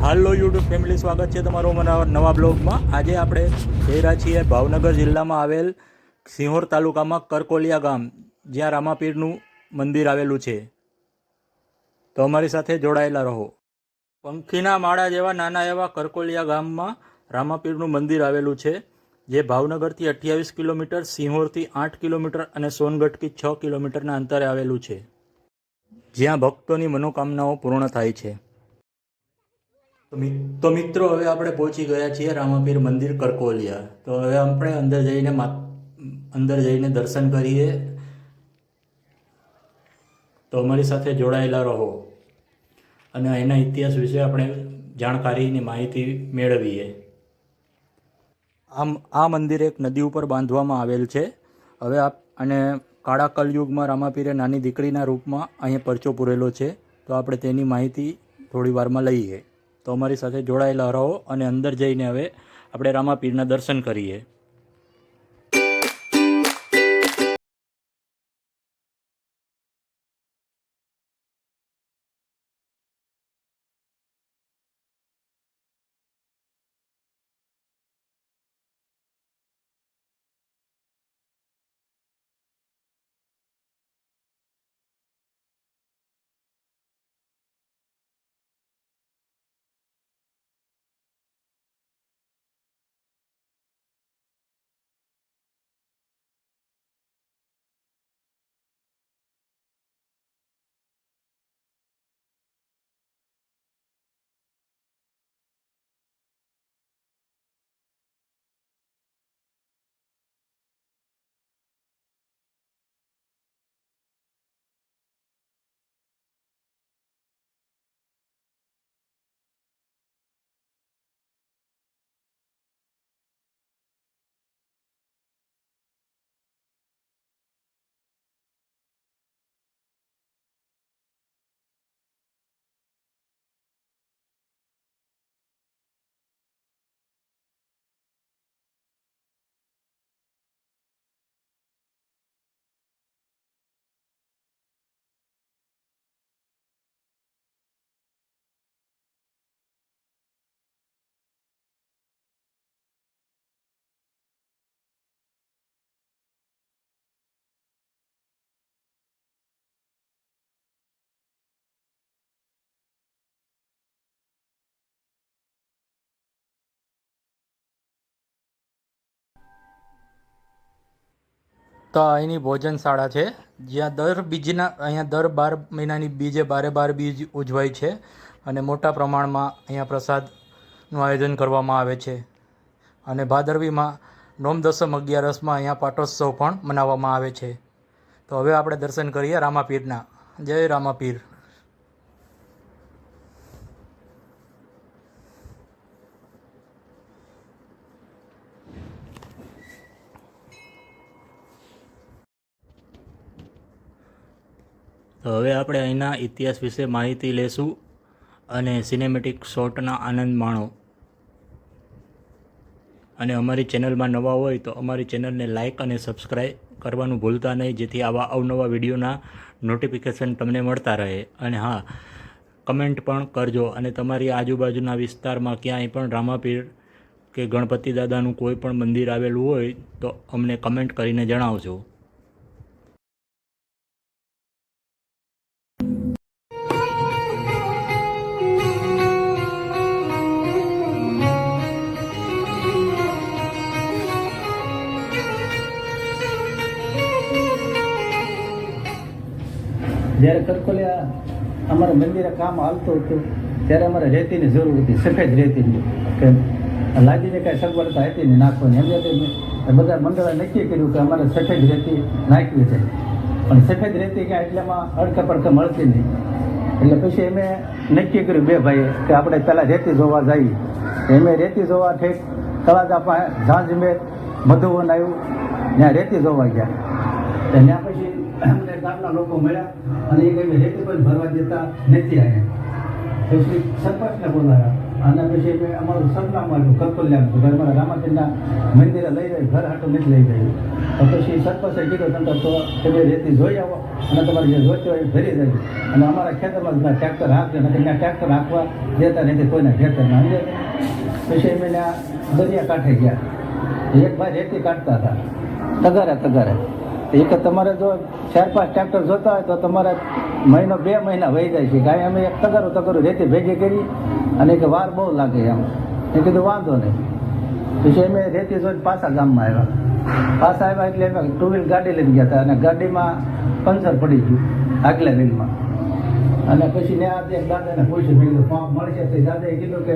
હાલો YouTube family, સ્વાગત છે તમારું અમારા નવા બ્લોગમાં। આજે આપણે જઈ રહ્યા છીએ ભાવનગર જિલ્લામાં આવેલ સિહોર તાલુકામાં કરકોલિયા ગામ, જ્યાં રામાપીરનું મંદિર આવેલું છે। તો અમારી સાથે જોડાયેલા રહો। પંખીના માળા જેવા નાના એવા કરકોલિયા ગામમાં રામાપીરનું મંદિર આવેલું છે, જે ભાવનગરથી 28 કિલોમીટર, સિહોરથી 8 કિલોમીટર અને સોનગઢથી 6 કિલોમીટરના અંતરે આવેલું છે, જ્યાં ભક્તોની મનોકામનાઓ પૂર્ણ થાય છે। તો મિત્રો, હવે આપણે પહોંચી ગયા છીએ રામાપીર મંદિર કરકોલિયા। તો હવે આપણે અંદર જઈને દર્શન કરીએ। તો અમારી સાથે જોડાયેલા રહો અને એના ઇતિહાસ વિશે આપણે જાણકારીની માહિતી મેળવીએ। આ મંદિર એક નદી ઉપર બાંધવામાં આવેલ છે। હવે અને કાળા કલયુગમાં રામાપીરે નાની દીકરીના રૂપમાં અહીંયા પરચો પૂરેલો છે। તો આપણે તેની માહિતી થોડી વારમાં લઈએ। તો અમારી સાથે જોડાયેલા રહો અને અંદર જઈને હવે આપણે રામાપીરના દર્શન કરીએ। તો અહીંની ભોજનશાળા છે, જ્યાં અહીંયા દર 12 મહિનાની બીજે 12 બીજ ઉજવાય છે અને મોટા પ્રમાણમાં અહીંયા પ્રસાદનું આયોજન કરવામાં આવે છે। અને ભાદરવીમાં નોમ દસમ 11 અહીંયા પાટોત્સવ પણ મનાવવામાં આવે છે। તો હવે આપણે દર્શન કરીએ રામાપીરના। જય રામાપીર। તો હવે આપણે અહીંના ઇતિહાસ વિશે માહિતી લેશું અને સિનેમેટિક શોટના આનંદ માણો। અને અમારી ચેનલમાં નવા હોય તો અમારી ચેનલને લાઇક અને સબસ્ક્રાઈબ કરવાનું ભૂલતા નહીં, જેથી આવા અવનવા વિડીયોના નોટિફિકેશન તમને મળતા રહે। અને હા, કમેન્ટ પણ કરજો અને તમારી આજુબાજુના વિસ્તારમાં ક્યાંય પણ રામાપીર કે ગણપતિ દાદાનું કોઈ પણ મંદિર આવેલું હોય તો અમને કમેન્ટ કરીને જણાવજો। જ્યારે કરકોલિયા અમારા મંદિરે કામ હાલતું હતું ત્યારે અમારે રેતીની જરૂર હતી, સફેદ રેતીની, કે લાદીને કાંઈ સગવડતા હતી ને નાખવાની। એમ બધા મંડળે નક્કી કર્યું કે અમારે સફેદ રેતી નાખવી છે, પણ સફેદ રેતી ક્યાં એટલામાં અડકે પડકે મળતી નહીં। એટલે પછી અમે નક્કી કર્યું બે ભાઈએ કે આપણે પહેલાં રેતી જોવા જઈએ। અમે રેતી જોવા ઠેક તળાજા પાસે ઝાંઝમેર મધુવન આવ્યું, ત્યાં રેતી જોવા ગયા। ત્યાં પછી અમને ગામના લોકો મળ્યા અને એ કંઈ રેતી કોઈ ભરવા દેતા નથી આવ્યા। પછી સરપંચને બોલાવ્યા અને પછી મેં અમારું સરનામું આપ્યું કરકોલિયા ઘર મારા રામાપીરના મંદિરે લઈ જાય ઘર હાટું નથી લઈ જાય તો પછી સરપંચે કીધું તમે તો તમે રેતી જોઈ આવો અને તમારે જે જોઈતી હોય એ ભરી જાય અને અમારા ખેતરમાં ટ્રેક્ટર હાંકજો નથી ત્યાં ટ્રેક્ટર હાંકવા દેતા નથી કોઈના ખેતરમાં સમજે પછી અમે દરિયા કાંઠે ગયા એક ભાઈ રેતી કાઢતા હતા તગારે એક તમારે જો 4-5 ટ્રેક્ટર જોતા હોય તો તમારે મહિનો 2 મહિના વહી જાય છે કાંઈ અમે એક તગારું રેતી ભેગી કરી અને કે વાર બહુ લાગે એમ એ કીધું વાંધો નહીં પછી અમે રેતી જોઈને પાછા ગામમાં આવ્યા એટલે અમે 2 વ્હીલ ગાડી લઈને ગયા હતા અને ગાડીમાં પંચર પડી ગયું આગલા વ્હીલમાં અને પછી ને આજે દાદાને પૂછ્યું મેં કીધું પંપ મળશે તો દાદાએ કીધું કે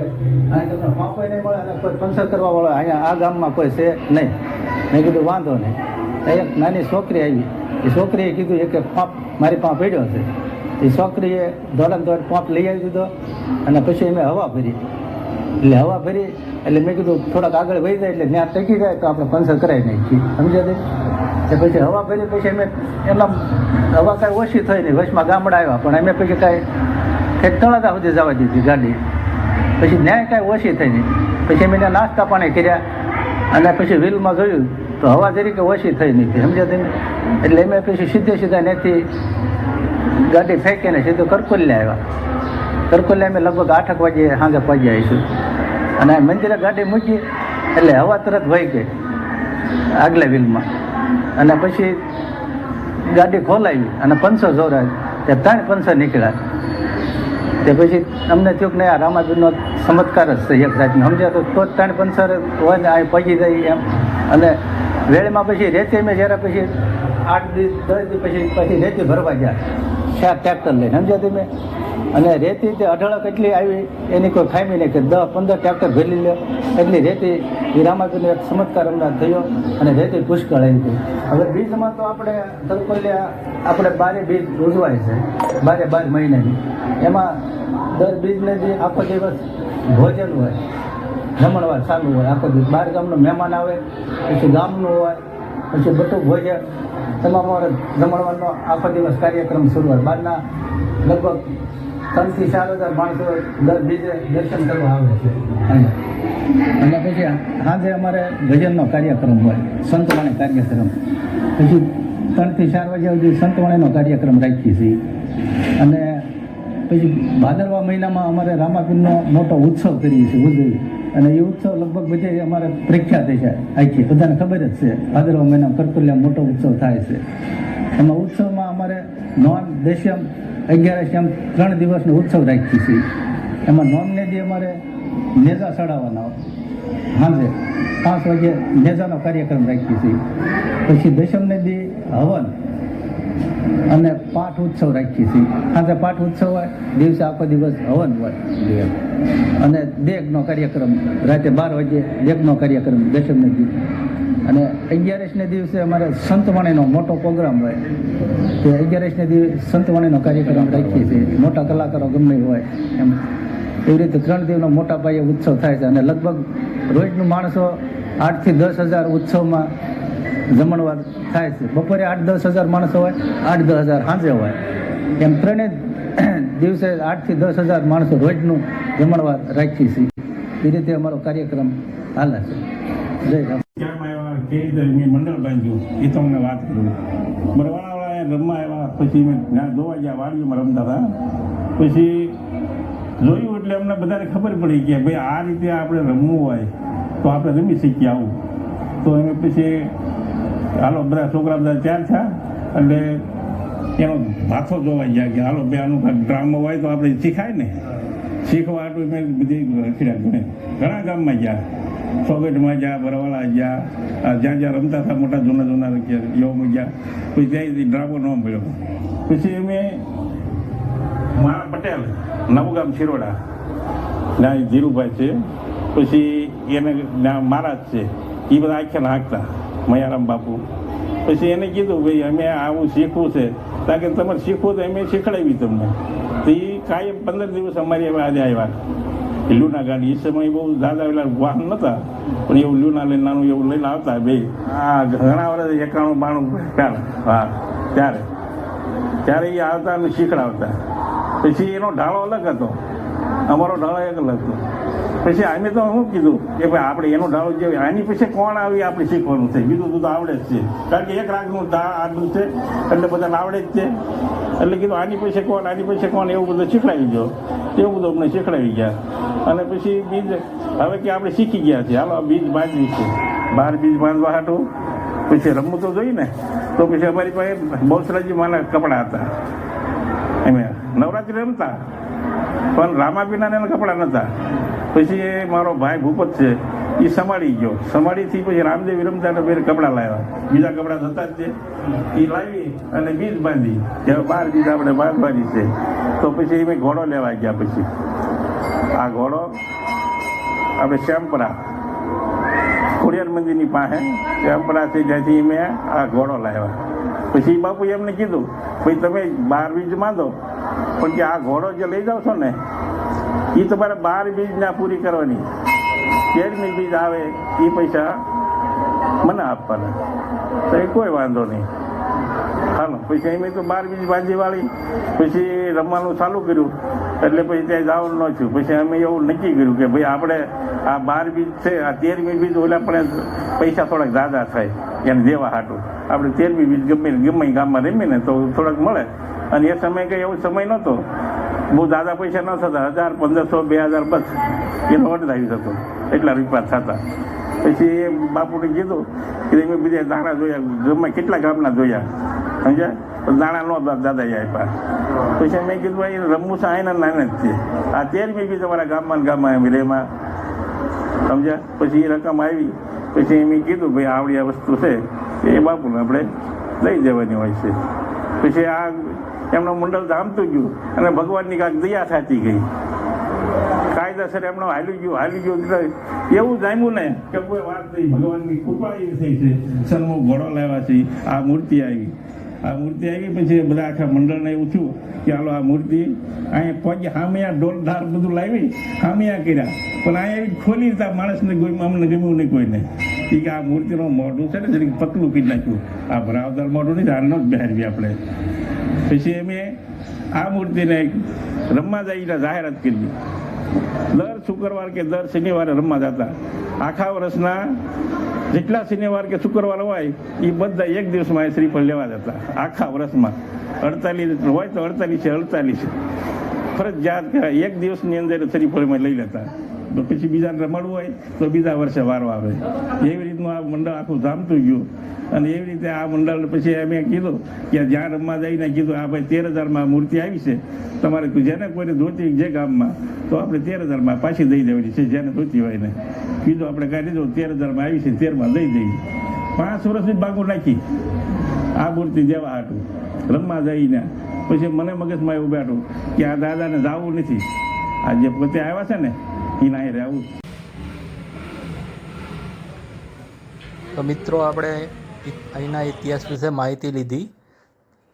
અહીં તમને પંપ નહીં મળે અને કોઈ પંચર કરવા વાળો અહીંયા આ ગામમાં કોઈ છે નહીં મેં કીધું વાંધો નહીં એક નાની છોકરી આવી એ છોકરીએ કીધું કે પંપ મારી પાસે પડ્યો છે એ છોકરીએ દોડ પંપ લઈ આવી દીધો અને પછી અમે હવા ભરી એટલે મેં કીધું થોડાક આગળ વહી જાય એટલે ત્યાં ટકી જાય તો આપણે પંચર કરાવી નાખીએ સમજ્યા તે પછી હવા ભરી પછી અમે એમાં હવા કાંઈ ઓછી થઈ નહીં વચમાં ગામડા આવ્યા પણ અમે પછી કાંઈ તળાજા સુધી જવા દીધી ગાડી પછી ન્યાય કાંઈ ઓછી થઈ નહીં પછી અમે ત્યાં નાસ્તા પાણી કર્યા અને પછી વ્હીલમાં જોયું તો હવા તરીકે ઓછી થઈ નહીં સમજ્યા તમે એટલે અમે પછી સીધા ત્યાંથી ગાડી ફેંકીને સીધું કરકોલિયા અમે લગભગ 8 વાગે સાંજે પહોંચી આવીશું અને મંદિરે ગાડી મૂકી એટલે હવા તરત વહી ગઈ આગલા વ્હીલમાં અને પછી ગાડી ખોલાવી અને પંચર જોરાય તે 3 પંચર નીકળ્યા તે પછી અમને થયું કે નહીં આ રામાપીરનો ચમત્કાર જ છે એક જાતનો સમજ્યા તો 3 પંચર હોય ને આ પગી જાય એમ અને વેળમાં પછી રેતી મેં જ્યારે પછી 8 દિવસ 10 દિવસ પછી રેતી ભરવા ગયા 4 ટ્રેક્ટર લઈને સમજ્યા તમે અને રેતી તે અઢળક એટલી આવી એની કોઈ ખામી નહીં કે 10-15 ટ્રેક્ટર ભરી લે એટલી રેતી એ રામાપીરનો એક ચમત્કાર હમણાં થયો અને રેતી પુષ્કળ આવી ગઈ હવે બીજમાં તો આપણે કરકોલિયા આપણે 12 બીજ ઉજવાય છે 12 મહિનાની એમાં દર બીજને જે આખો દિવસ ભોજન હોય જમણવાર ચાલુ હોય આખો દિવસ 12 ગામનો મહેમાન આવે પછી ગામનું હોય પછી બધું ભોજન તમામ જમણવારનો આખો દિવસ કાર્યક્રમ શરૂ હોય બહારના લગભગ 3 થી 4 હજાર માણસો દર બીજે દર્શન કરવા આવે છે અને પછી સાંજે અમારે ભજનનો કાર્યક્રમ હોય સંતવાણી કાર્યક્રમ પછી 3 થી 4 વાગ્યા સુધી સંતવાણીનો કાર્યક્રમ રાખીએ છીએ અને પછી ભાદરવા મહિનામાં અમારે રામાપીરનો મોટો ઉત્સવ કરીએ છીએ ઉજવી અને એ ઉત્સવ લગભગ બધે અમારે પ્રખ્યાત છે આખી બધાને ખબર જ છે ભાદરવા મહિનામાં કરકોલિયા મોટો ઉત્સવ થાય છે એમાં ઉત્સવમાં અમારે નોમ દશમ 11 એમ 3 દિવસનો ઉત્સવ રાખીએ છીએ એમાં નોમને દી અમારે નેજા ચડાવવાના સાંજે 5 વાગે નેજાનો કાર્યક્રમ રાખીએ છીએ પછી દશમને દી હવન અને પાઠ ઉત્સવ રાખીએ છીએ સાંજે પાઠ ઉત્સવ હોય દિવસે આખો દિવસ હવન હોય અને દેગનો કાર્યક્રમ રાતે 12 વાગે દેગનો કાર્યક્રમ દશમને દી અને 11ને દિવસે અમારે સંતવાણીનો મોટો પ્રોગ્રામ હોય તો 11ને દિવસે સંતવાણીનો કાર્યક્રમ રાખીએ છીએ મોટા કલાકારો ગમે હોય એમ એવી રીતે 3 દિવસનો મોટા પાયે ઉત્સવ થાય છે અને લગભગ રોજનું માણસો 8 થી 10 હજાર ઉત્સવમાં જમણવાર થાય છે બપોરે 8-10 હજાર માણસો હોય 8-10 હજાર સાંજે હોય એમ 3 દિવસે 8 થી 10 હજાર માણસો રોજનું જમણવાર રાખીએ છીએ એ રીતે અમારો કાર્યક્રમ હાલે છે જય રામ. કેવી રીતે મેં મંડળ બાંધ્યું એ તો અમને વાત કરું બરવાળાવાળા રમવા આવ્યા પછી મેં જોવા ગયા વાડીઓમાં રમતા હતા પછી જોયું એટલે અમને બધાને ખબર પડી કે ભાઈ આ રીતે આપણે રમવું હોય તો આપણે રમી શકીએ આવું તો એમ પછી હાલો બધા છોકરા બધા તૈયાર થયા એટલે એનો ભાથો જોવા ગયા કે હાલો બે આનું ડ્રામો હોય તો આપણે શીખાય ને શીખવા આટલું મેં બધી ઘણા ગામમાં ગયા સોગટમાં ગયા બરવાળા ગયા જ્યાં રમતા હતા મોટા જૂના એવામાં ગયા પછી ત્યાંથી ડ્રામો ન મળ્યો પછી અમે મારા પટેલ નવગામ શિરોડા ત્યાં ધીરુભાઈ છે પછી એને મારા જ છે એ બધા આખ્યા હાંકતા મયારામ બાપુ પછી એને કીધું ભાઈ અમે આવું શીખવું છે કારણ કે તમારે શીખવું તો અમે શીખડાવી તમને તો એ કાયમ 15 દિવસ અમારી હવે આજે આવ્યા લૂના ગાડી એ સમય બહુ દાદા પેલા વાહન નહોતા પણ એવું લૂના લઈને નાનું એવું લઈને આવતા બે આ ઘણા વર્ષ 91-92 પહેલાં હા ત્યારે એ આવતા અને શીખડાવતા પછી એનો ઢાળો અલગ હતો અમારો ઢાળો એક અલગ હતો. પછી અમે તો શું કીધું કે ભાઈ આપણે એનો ઢાળો જે આની પછી કોણ આવી આપણે શીખવાનું છે. બીજું તો આવડે જ છે, કારણ કે એક રાગનું આટલું છે એટલે બધાને આવડે જ છે. એટલે કીધું આની પછી કોણ એવું બધું શીખડાવી દો. એવું બધું અમને શીખડાવી ગયા. અને પછી બીજ હવે કે આપણે શીખી ગયા છે, હાલો બીજ બાંધવી છે. 12 બીજ બાંધવા હાટું પછી રમવું તો જોઈએ ને. તો પછી અમારી પાસે બહુચરાજી માના કપડાં હતા. અમે નવરાત્રિ રમતા પણ રામાપીના એના કપડાં નહોતા. પછી એ મારો ભાઈ ભૂપત છે એ સંભાળી ગયો. સંભાળીથી પછી રામદેવી રમતા તો ફેર કપડાં લાવ્યા. બીજા કપડાં થતા જ છે એ લાવી અને બીજ બાંધી કે 12 બીજ આપણે બાંધવાની છે. તો પછી અમે ઘોડો લેવા ગયા. પછી આ ઘોડો આપણે શ્યામપરા ખોડિયાર મંદિરની પાસે શ્યામપરા છે, જ્યાંથી મેં આ ઘોડો લાવ્યા. પછી બાપુ એમને કીધું ભાઈ તમે 12 બીજ બાંધો, પણ કે આ ઘોડો જે લઈ જાઓ છો ને એ તમારે 12 બીજ ના પૂરી કરવાની. 13મી બીજ આવે એ પૈસા મને આપવાના. તો એ કોઈ વાંધો નહીં, હાલો. પછી અમે તો 12 બીજ બાંધી વાળી પછી રમવાનું ચાલુ કર્યું. એટલે પછી ત્યાં જવાનું ન થયું. પછી અમે એવું નક્કી કર્યું કે ભાઈ આપણે આ 12 બીજ છે, આ 13મી બીજ ઓલા પણ પૈસા થોડાક દાદા થાય એને દેવા હાટું. આપણે 13મી બીજ ગમે ગામમાં રમીએ ને તો થોડાક મળે. અને એ સમય કંઈ એવો સમય નહોતો, બહુ દાદા પૈસા ન થતા. 1000, 1500, 2000 બસ એનો ઓર્ડર આવી જતો, એટલા રૂપિયા થતા. પછી એ બાપુને કીધું કે મેં બીજા દાણા જોયા, ગમે કેટલા ગામના જોયા, સમજ્યા, તો દાણા નો દાદાએ આપ્યા. પછી મેં કીધું ભાઈ રમવું છે આના નાના જ છે. આ 13મી બી તમારા ગામમાં એમ રેમાં, સમજ્યા. પછી એ રકમ આવી. પછી મેં કીધું ભાઈ આવડી આ વસ્તુ છે એ બાપુને આપણે લઈ જવાની હોય છે. પછી આ એમનું મંડળ ધામતું ગયું અને ભગવાનની કાંઈક દયા થતી ગઈ. કાયદેસર એમનો હાલી ગયું એવું જામ્યું ને કે કોઈ વાત નહીં. ભગવાનની કૃપા એવી થઈ છે. સન્મુખ ઘોડો લાવ્યા છે, આ મૂર્તિ આવી. પછી બધા આખા મંડળને એવું થયું કે હાલો આ મૂર્તિ અહીંયા પહોંચી હામિયા ઢોલ ધાર બધું લાવી હામિયા કર્યા. પણ અહીંયા એવી ખોલી દીધા માણસને, કોઈ અમને ગમ્યું નહીં કોઈને. કે આ મૂર્તિનું મોઢું છે ને જરીક પતલું કરી નાખ્યું. આ ભરાવદાર મોઢું નહીં, હાલનો જ બહારવી આપણે. પછી અમે આ મૂર્તિને રમવા જઈને જાહેરાત કરી. દર શુક્રવાર કે દર શનિવારે રમવા જતા. આખા વર્ષના જેટલા શનિવાર કે શુક્રવાર હોય એ બધા એક દિવસમાં એ શ્રીફળ લેવા જતા. આખા વર્ષમાં 48 હોય તો 48 ફરજિયાત કહેવાય. એક દિવસની અંદર શ્રીફળમાં લઈ લેતા. તો પછી બીજાને રમાડવું હોય તો બીજા વર્ષે વારો આવે. એવી રીતનું આ મંડળ આખું ધામતું ગયું. અને એવી રીતે આ મંડળ પછી અમે કીધું કે જ્યાં રમવા જઈને કીધું આ ભાઈ 13,000માં મૂર્તિ આવી છે, તમારે જેને કોઈને ધોતી જે ગામમાં તો આપણે 13,000માં પાછી દઈ દેવાની છે. જેને ધોતી હોય ને કીધું આપણે કાઢી દો 13,000માં આવી છે, 13માં દઈ દઈએ. 5 વર્ષની બાગુ નાખી આ મૂર્તિ દેવા હાટું રમવા જઈને. પછી મને મગજમાં એવું બેઠું કે આ દાદાને જવું નથી, આ જે પોતે આવ્યા છે ને એના અહીં રહેવું. તો મિત્રો આપણે અહીંના ઇતિહાસ વિશે માહિતી લીધી.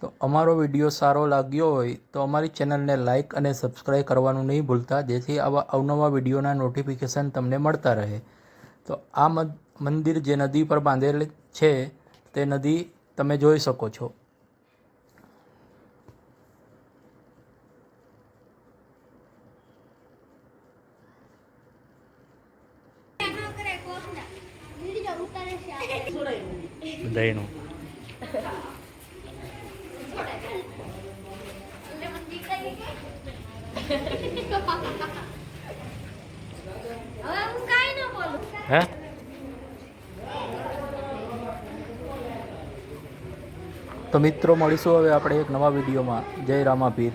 તો અમારો વિડીયો સારો લાગ્યો હોય તો અમારી ચેનલને લાઇક અને સબસ્ક્રાઈબ કરવાનું નહીં ભૂલતા, જેથી આવા અવનવા વિડીયોના નોટિફિકેશન તમને મળતા રહે. તો આ મંદિર જે નદી પર બાંધેલ છે તે નદી તમે જોઈ શકો છો. દહીંનું હે તો મિત્રો મળીશું હવે આપણે એક નવા વિડીયોમાં. જય રામાપીર.